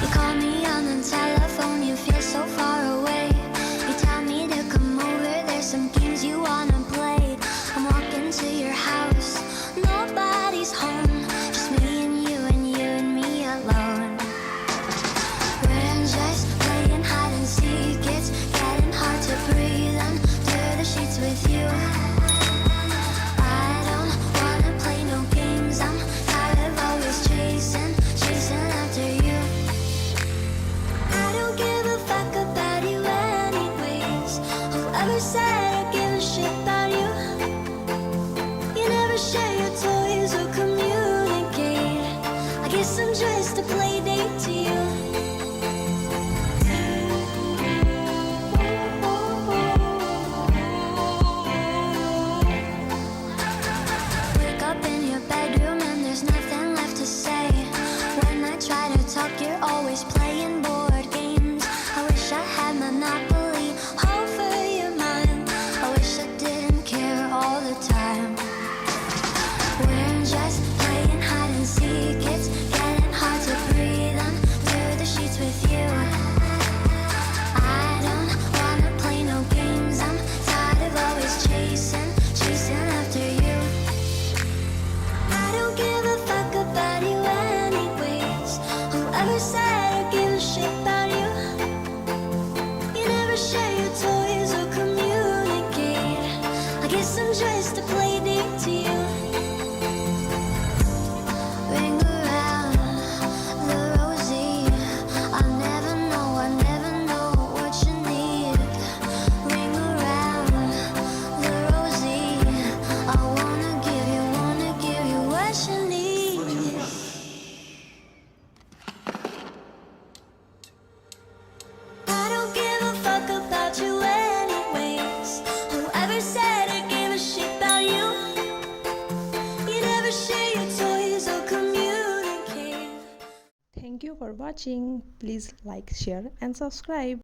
You call me on the telephone, you feel so far away. You tell me to come over, there's some games you wanna play. I'm walking to your house, nobody's home, just me and you and you and me alone. We're just playing hide and seek, it's getting hard to breathe under the sheets with you. I don't wanna play no games, I'm tired of always chasing after you. I don't give a fuck about you anyways. Whoever said I give a shit about you? You never share your toys or communicate. I guess I'm just a play date to you. Wake up in your bedroom and there's nothing left to say. When I try to talk, you're always playing board games. I wish I had Monopoly over your mind. I wish I didn't care all the time. We're just playing hide and seek, it's getting hard to breathe under the sheets with you. I don't wanna play no games, I'm tired of always chasing after you. I don't give a fuck about you anyways. Whoever said I give a shit about you? You never share your toys or communicate. I guess I'm just a play date to you. Ring around the rosy, I never know what you need. Ring around the rosy, I wanna give you what you need. I don't give a fuck about you anyways. Whoever said I give a shit about you? You never share your toys or communicate. Thank you for watching. Please like, share and subscribe.